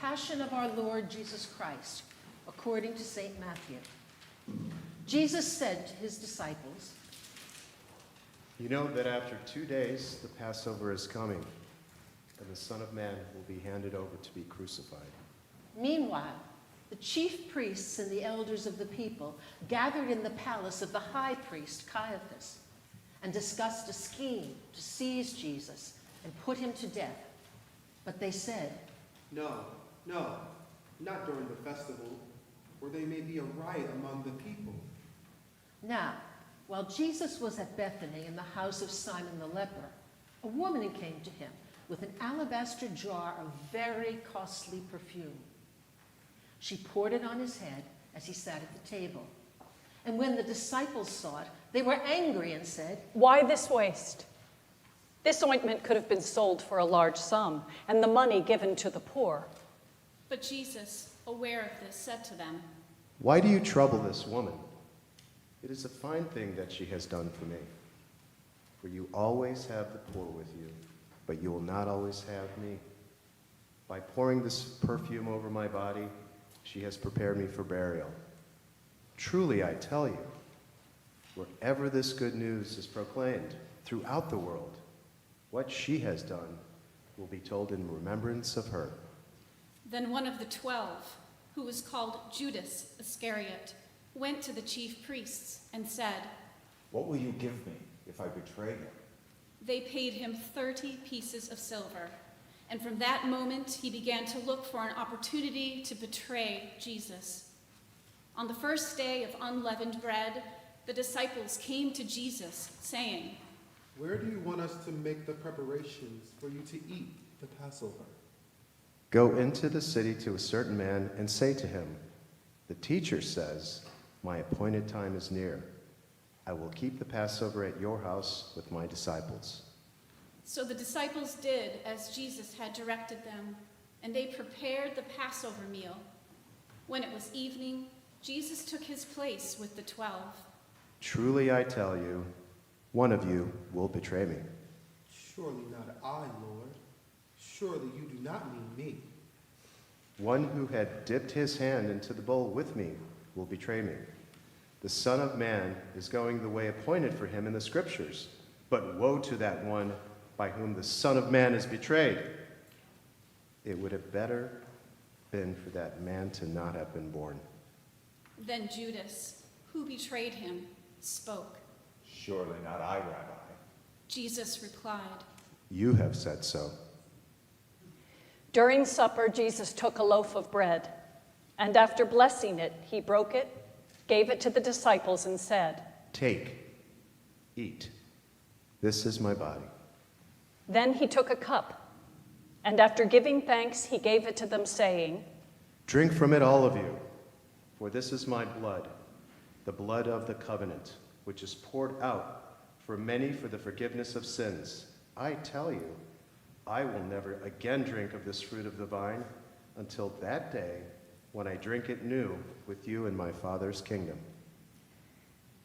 passion of our Lord Jesus Christ, according to St. Matthew. Jesus said to his disciples, "You know that after 2 days the Passover is coming, and the Son of Man will be handed over to be crucified." Meanwhile, the chief priests and the elders of the people gathered in the palace of the high priest Caiaphas and discussed a scheme to seize Jesus and put him to death. But they said, No, not during the festival, or there may be a riot among the people. Now, while Jesus was at Bethany in the house of Simon the leper, a woman came to him with an alabaster jar of very costly perfume. She poured it on his head as he sat at the table. And when the disciples saw it, they were angry and said, "Why this waste? This ointment could have been sold for a large sum, and the money given to the poor." But Jesus, aware of this, said to them, "Why do you trouble this woman? It is a fine thing that she has done for me. For you always have the poor with you, but you will not always have me. By pouring this perfume over my body, she has prepared me for burial. Truly, I tell you, wherever this good news is proclaimed throughout the world, what she has done will be told in remembrance of her." Then one of the 12, who was called Judas Iscariot, went to the chief priests and said, "What will you give me if I betray him?" They paid him 30 pieces of silver, and from that moment he began to look for an opportunity to betray Jesus. On the first day of unleavened bread, the disciples came to Jesus, saying, Where do you want us to make the preparations for you to eat the Passover? "Go into the city to a certain man and say to him, 'The teacher says, my appointed time is near. I will keep the Passover at your house with my disciples.'" So the disciples did as Jesus had directed them, and they prepared the Passover meal. When it was evening, Jesus took his place with the 12. "Truly I tell you, one of you will betray me." Surely not I, Lord. Surely you do not mean me. "One who had dipped his hand into the bowl with me will betray me. The Son of Man is going the way appointed for him in the Scriptures, but woe to that one by whom the Son of Man is betrayed. It would have better been for that man to not have been born." Then Judas, who betrayed him, spoke. "Surely not I, Rabbi." Jesus replied, "You have said so." During supper, Jesus took a loaf of bread, and after blessing it, he broke it, gave it to the disciples, and said, "Take, eat. This is my body." Then he took a cup, and after giving thanks, he gave it to them, saying, "Drink from it, all of you, for this is my blood, the blood of the covenant, which is poured out for many for the forgiveness of sins. I tell you, I will never again drink of this fruit of the vine until that day when I drink it new with you in my Father's kingdom."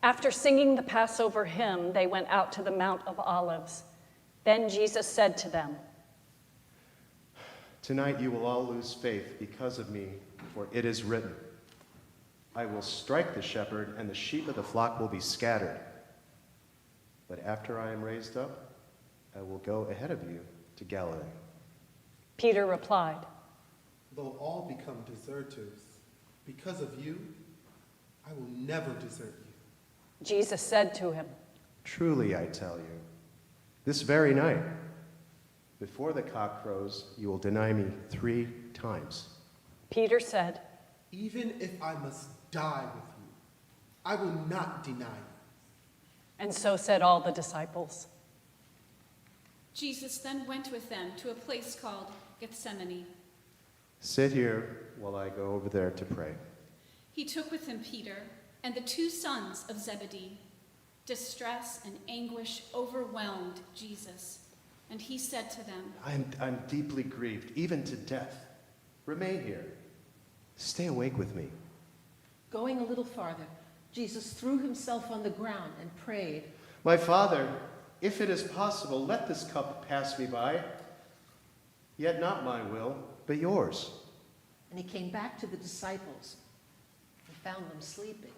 After singing the Passover hymn, they went out to the Mount of Olives. Then Jesus said to them, "Tonight you will all lose faith because of me, for it is written, 'I will strike the shepherd, and the sheep of the flock will be scattered.' But after I am raised up, I will go ahead of you to Galilee." Peter replied, Though all become deserters, because of you, I will never desert you. Jesus said to him, "Truly I tell you, this very night, before the cock crows, you will deny me 3 times. Peter said, Even if I must die with you, I will not deny you. and so said all the disciples. Jesus then went with them to a place called Gethsemane. "Sit here while I go over there to pray." He took with him Peter and the 2 sons of Zebedee. Distress and anguish overwhelmed Jesus, and he said to them, I'm deeply grieved, even to death. Remain here. Stay awake with me." Going a little farther, Jesus threw himself on the ground and prayed, "My Father, if it is possible, let this cup pass me by. Yet not my will, but yours." And he came back to the disciples and found them sleeping.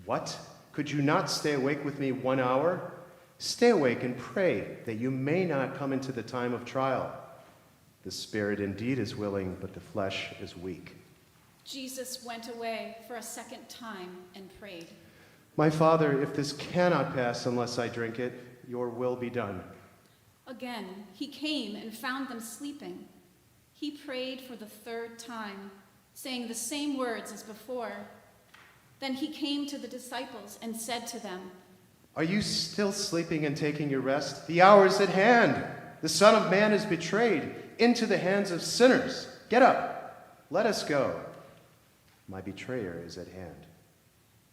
What? Could you not stay awake with me 1 hour? Stay awake and pray that you may not come into the time of trial. The spirit indeed is willing, but the flesh is weak. Jesus went away for a second time and prayed. My Father, if this cannot pass unless I drink it, your will be done. Again, he came and found them sleeping. He prayed for the third time, saying the same words as before. Then he came to the disciples and said to them, Are you still sleeping and taking your rest? The hour is at hand. The Son of Man is betrayed into the hands of sinners. Get up. Let us go. My betrayer is at hand.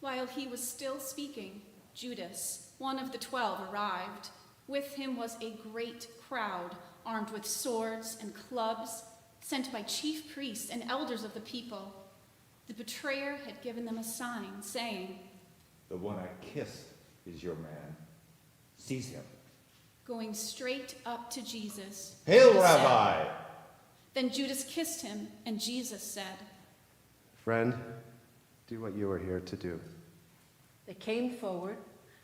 While he was still speaking, Judas, one of the 12, arrived. With him was a great crowd, armed with swords and clubs, sent by chief priests and elders of the people. The betrayer had given them a sign, saying, The one I kissed is your man. Seize him. Going straight up to Jesus. Hail, he said- Rabbi! Then Judas kissed him, and Jesus said, Friend, do what you are here to do. They came forward,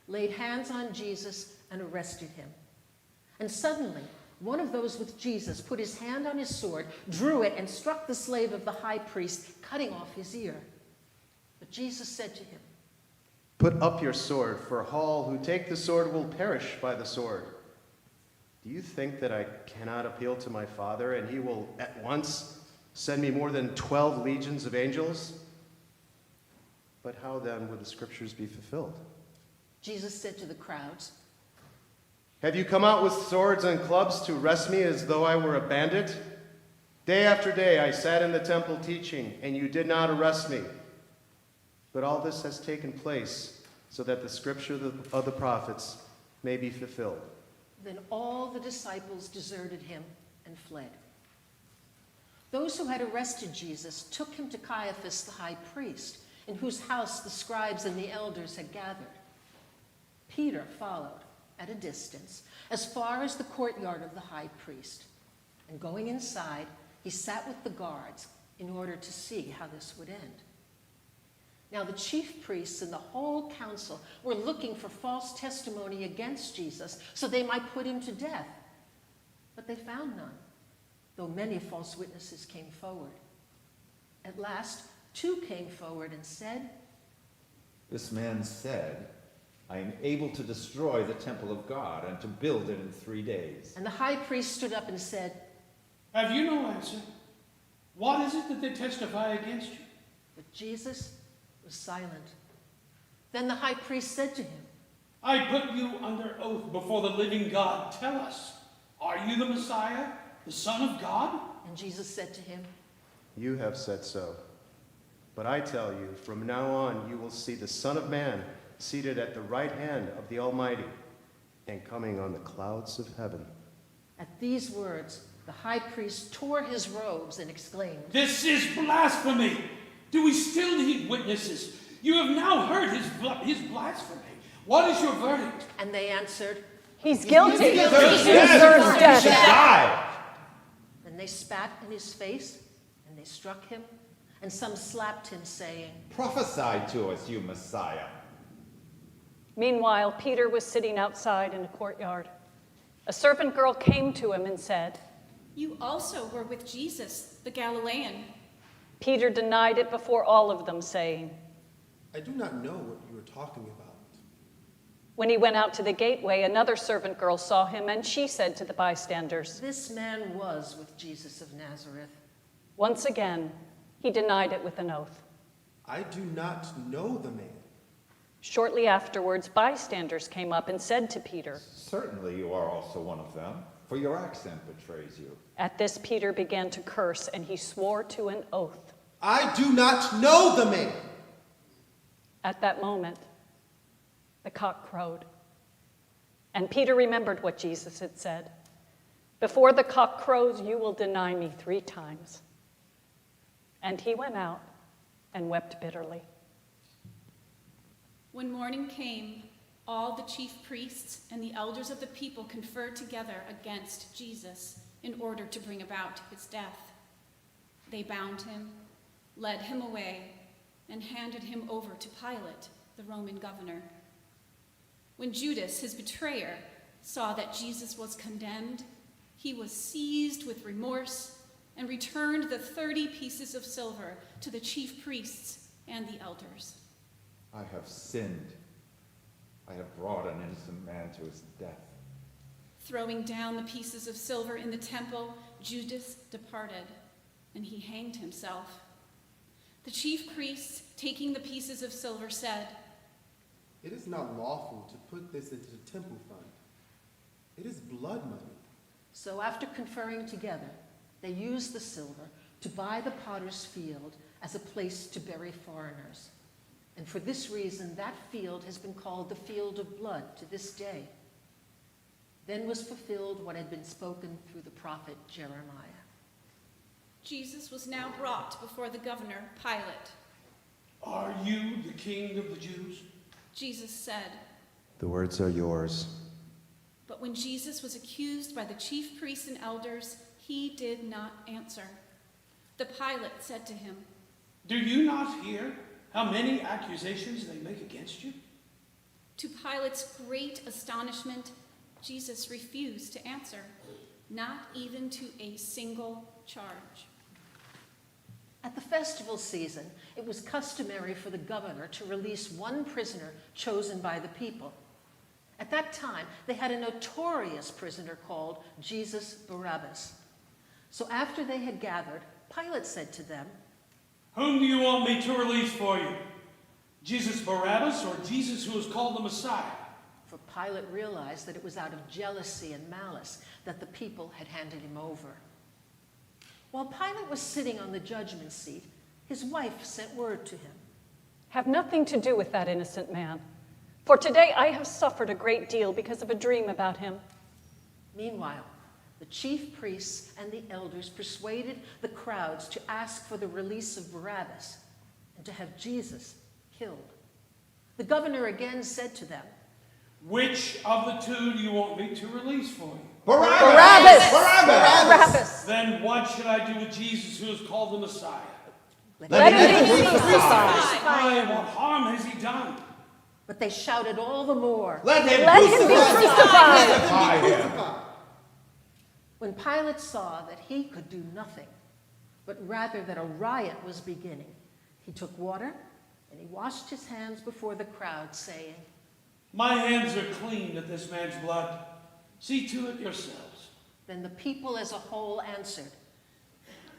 laid hands on Jesus, and arrested him. And suddenly, one of those with Jesus put his hand on his sword, drew it, and struck the slave of the high priest, cutting off his ear. But Jesus said to him, Put up your sword, for all who take the sword will perish by the sword. Do you think that I cannot appeal to my Father, and he will at once send me more than 12 legions of angels? But how then would the scriptures be fulfilled? Jesus said to the crowds, Have you come out with swords and clubs to arrest me as though I were a bandit? Day after day I sat in the temple teaching, and you did not arrest me. But all this has taken place so that the scripture of the prophets may be fulfilled. Then all the disciples deserted him and fled. Those who had arrested Jesus took him to Caiaphas the high priest, in whose house the scribes and the elders had gathered. Peter followed at a distance as far as the courtyard of the high priest. And going inside, he sat with the guards in order to see how this would end. Now the chief priests and the whole council were looking for false testimony against Jesus so they might put him to death. But they found none, though many false witnesses came forward. At last, 2 came forward and said, This man said, I am able to destroy the temple of God and to build it in 3 days. And the high priest stood up and said, Have you no answer? What is it that they testify against you? But Jesus was silent. Then the high priest said to him, I put you under oath before the living God. Tell us, are you the Messiah, the Son of God? and Jesus said to him, You have said so. But I tell you, from now on you will see the Son of Man seated at the right hand of the Almighty and coming on the clouds of heaven. At these words, the high priest tore his robes and exclaimed, This is blasphemy. Do we still need witnesses? You have now heard his blasphemy. What is your verdict? and they answered, He's guilty. He guilty. deserves He death. should die! Then they spat in his face, and they struck him, and some slapped him, saying, Prophesy to us, you Messiah. Meanwhile, Peter was sitting outside in a courtyard. A servant girl came to him and said, You also were with Jesus, the Galilean. Peter denied it before all of them, saying, I do not know what you are talking about. When he went out to the gateway, another servant girl saw him, and she said to the bystanders, This man was with Jesus of Nazareth. Once again, he denied it with an oath. I do not know the man. Shortly afterwards, bystanders came up and said to Peter. Certainly you are also one of them, for your accent betrays you. At this, Peter began to curse, and he swore to an oath. I do not know the man. At that moment, the cock crowed. And Peter remembered what Jesus had said. Before the cock crows, you will deny me 3 times. And he went out and wept bitterly. When morning came, all the chief priests and the elders of the people conferred together against Jesus in order to bring about his death. They bound him, led him away, and handed him over to Pilate, the Roman governor. When Judas, his betrayer, saw that Jesus was condemned, he was seized with remorse and returned the 30 pieces of silver to the chief priests and the elders. I have sinned. I have brought an innocent man to his death. Throwing down the pieces of silver in the temple, Judas departed, and he hanged himself. The chief priests, taking the pieces of silver, said, It is not lawful to put this into the temple fund. It is blood money. So after conferring together, they used the silver to buy the potter's field as a place to bury foreigners. And for this reason, that field has been called the field of blood to this day. Then was fulfilled what had been spoken through the prophet Jeremiah. Jesus was now brought before the governor, Pilate. Are you the king of the Jews? Jesus said, The words are yours. but when Jesus was accused by the chief priests and elders, he did not answer. The Pilate said to him, Do you not hear how many accusations they make against you? To Pilate's great astonishment, Jesus refused to answer, not even to a single charge. At the festival season, it was customary for the governor to release one prisoner chosen by the people. At that time, they had a notorious prisoner called Jesus Barabbas. So after they had gathered, Pilate said to them, Whom do you want me to release for you? Jesus Barabbas or Jesus who is called the Messiah? For Pilate realized that it was out of jealousy and malice that the people had handed him over. While Pilate was sitting on the judgment seat, his wife sent word to him. Have nothing to do with that innocent man. For today I have suffered a great deal because of a dream about him. Meanwhile, the chief priests and the elders persuaded the crowds to ask for the release of Barabbas and to have Jesus killed. The governor again said to them, Which of the two do you want me to release for you? Barabbas! Barabbas! Then what should I do with Jesus who is called the Messiah? Let him be crucified! Why, what harm has he done? but they shouted all the more. Let him be crucified! Crucify him! When Pilate saw that he could do nothing, but rather that a riot was beginning, he took water and he washed his hands before the crowd, saying, My hands are clean of this man's blood. See to it yourselves. Then the people as a whole answered,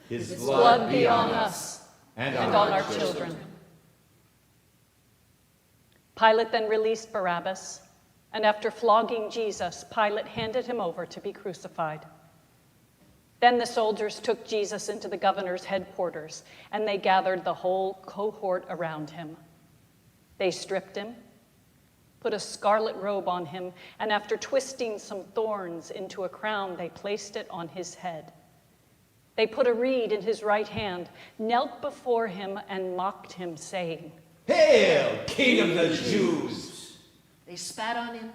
His Blood be on us and and on our children. Pilate then released Barabbas, and after flogging Jesus, Pilate handed him over to be crucified. Then the soldiers took Jesus into the governor's headquarters, and they gathered the whole cohort around him. They stripped him, put a scarlet robe on him, and after twisting some thorns into a crown, they placed it on his head. They put a reed in his right hand, knelt before him, and mocked him, saying, Hail, King of the Jews! They spat on him,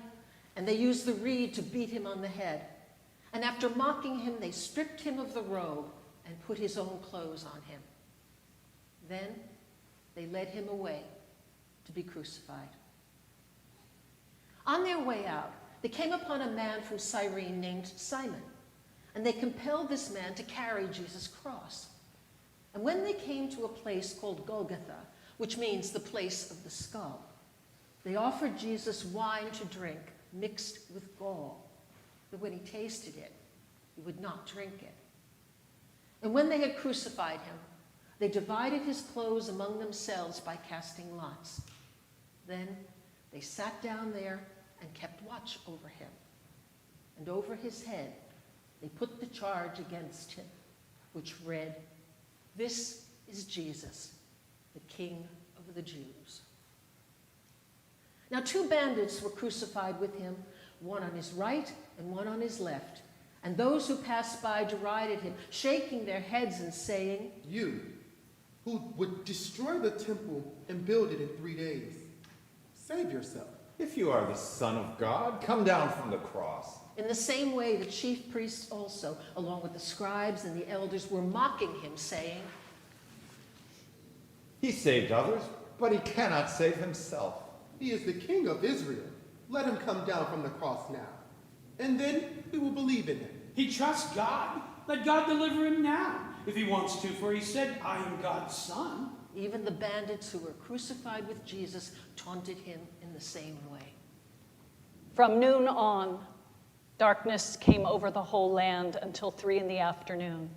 and they used the reed to beat him on the head. And after mocking him, they stripped him of the robe and put his own clothes on him. Then they led him away to be crucified. On their way out, they came upon a man from Cyrene named Simon, and they compelled this man to carry Jesus' cross. And when they came to a place called Golgotha, which means the place of the skull, they offered Jesus wine to drink mixed with gall. But when he tasted it, he would not drink it. And when they had crucified him, they divided his clothes among themselves by casting lots. Then they sat down there and kept watch over him. And over his head they put the charge against him, which read, This is Jesus, the King of the Jews. Now 2 bandits were crucified with him, one on his right and one on his left. And those who passed by derided him, shaking their heads and saying, You, who would destroy the temple and build it in 3 days, save yourself. If you are the Son of God, come down from the cross. In the same way, the chief priests also, along with the scribes and the elders, were mocking him, saying, He saved others, but he cannot save himself. He is the King of Israel. Let him come down from the cross now, and then we will believe in him. He trusts God. Let God deliver him now, if he wants to, for he said, I am God's son. Even the bandits who were crucified with Jesus taunted him in the same way. From noon on, darkness came over the whole land until 3 p.m,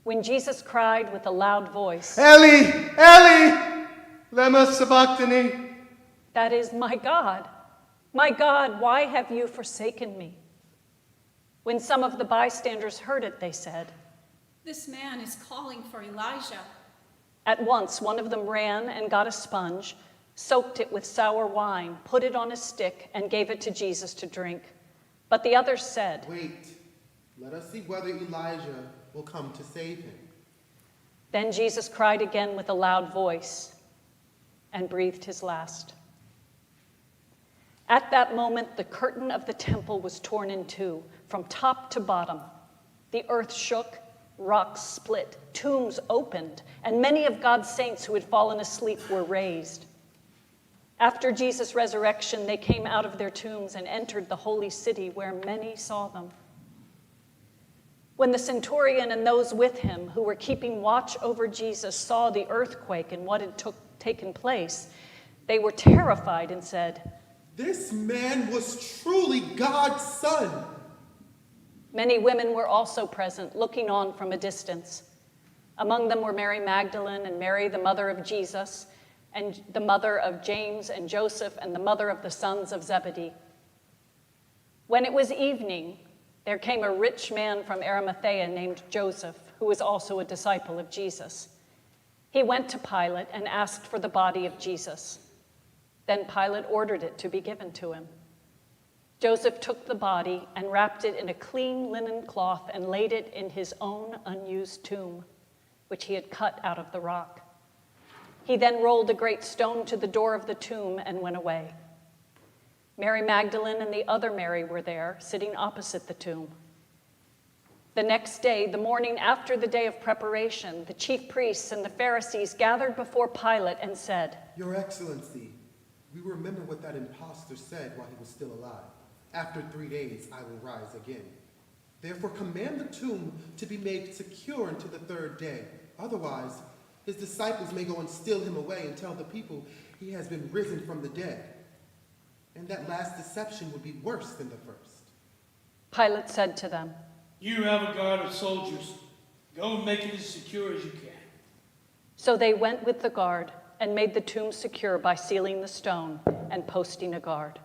when Jesus cried with a loud voice, Eli, Eli, lema sabachthani. that is, my God, why have you forsaken me? When some of the bystanders heard it, they said, This man is calling for Elijah. At once, one of them ran and got a sponge, soaked it with sour wine, put it on a stick, and gave it to Jesus to drink. But the others said, Wait, let us see whether Elijah will come to save him. Then Jesus cried again with a loud voice and breathed his last. At that moment, the curtain of the temple was torn in two, from top to bottom. The earth shook, rocks split, tombs opened, and many of God's saints who had fallen asleep were raised. After Jesus' resurrection, they came out of their tombs and entered the holy city, where many saw them. When the centurion and those with him who were keeping watch over Jesus saw the earthquake and what had taken place, they were terrified and said, This man was truly God's son. Many women were also present, looking on from a distance. Among them were Mary Magdalene and Mary, the mother of Jesus, and the mother of James and Joseph, and the mother of the sons of Zebedee. When it was evening, there came a rich man from Arimathea named Joseph, who was also a disciple of Jesus. He went to Pilate and asked for the body of Jesus. Then Pilate ordered it to be given to him. Joseph took the body and wrapped it in a clean linen cloth and laid it in his own unused tomb, which he had cut out of the rock. He then rolled a great stone to the door of the tomb and went away. Mary Magdalene and the other Mary were there, sitting opposite the tomb. The next day, the morning after the day of preparation, the chief priests and the Pharisees gathered before Pilate and said, Your Excellency, we remember what that impostor said while he was still alive. After 3 days, I will rise again. Therefore, command the tomb to be made secure until the 3rd day. Otherwise, his disciples may go and steal him away and tell the people he has been risen from the dead. And that last deception would be worse than the first. Pilate said to them, You have a guard of soldiers. Go and make it as secure as you can. So they went with the guard and made the tomb secure by sealing the stone and posting a guard.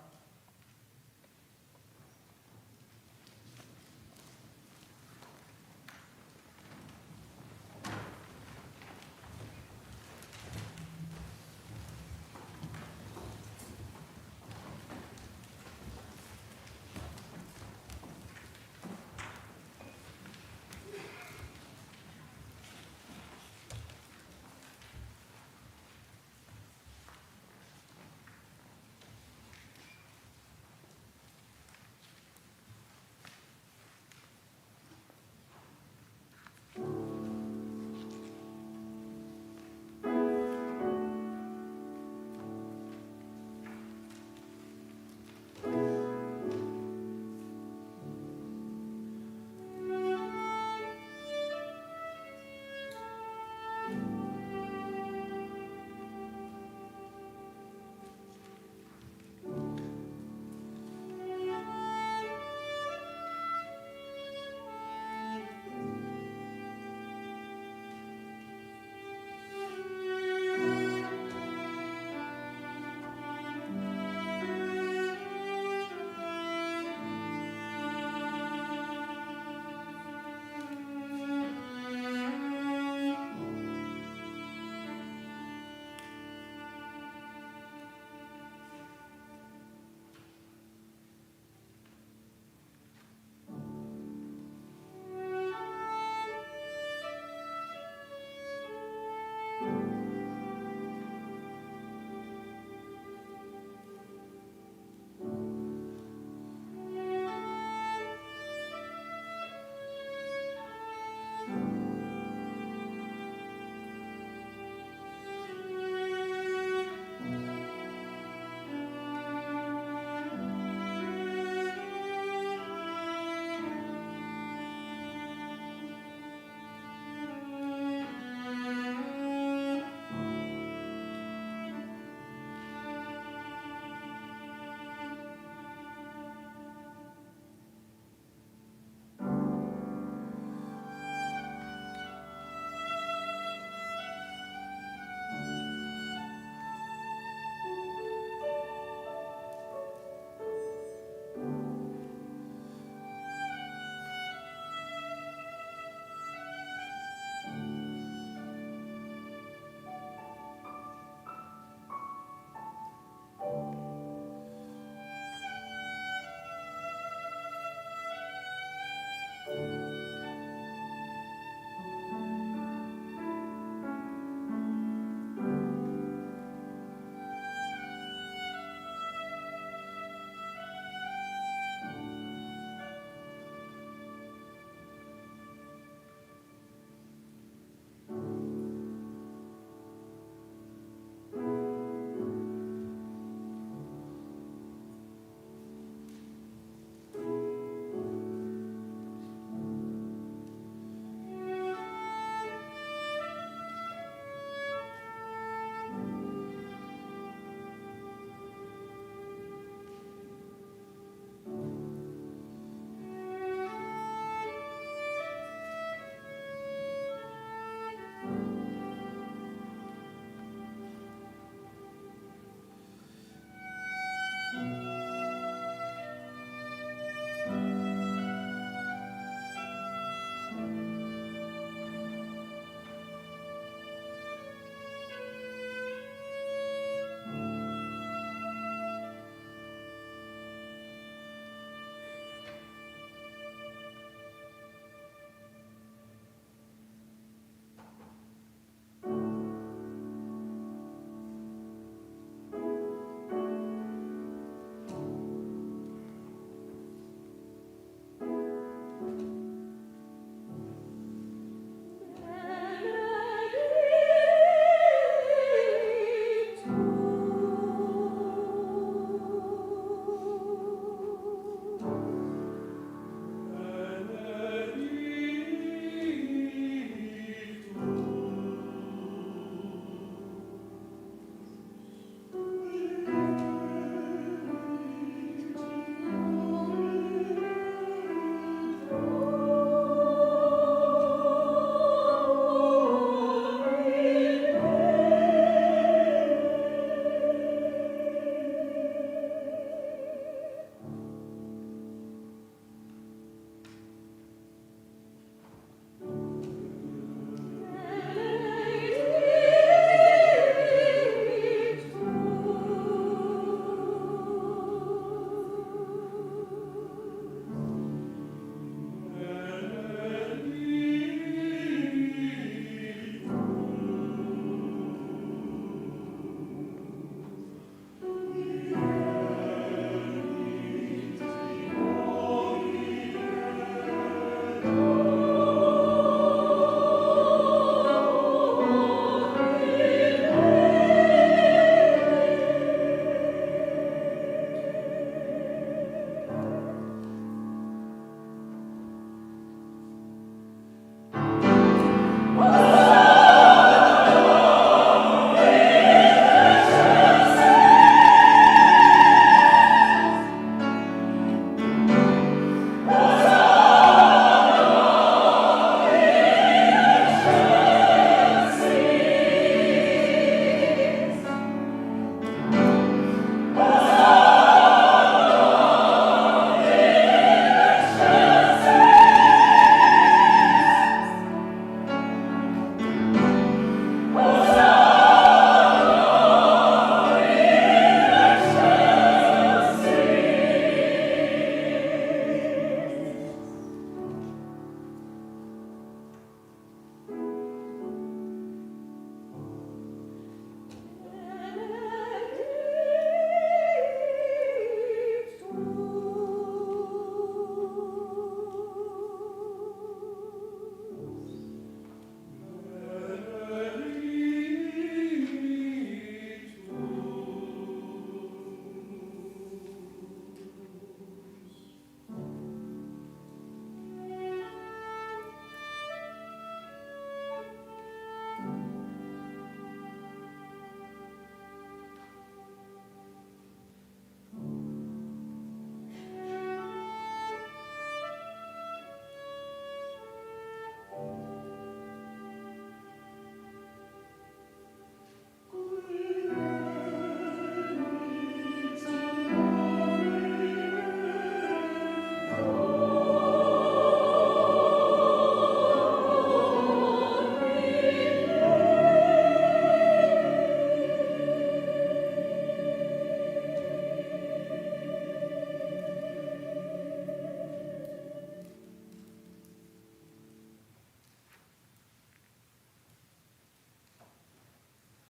Lord.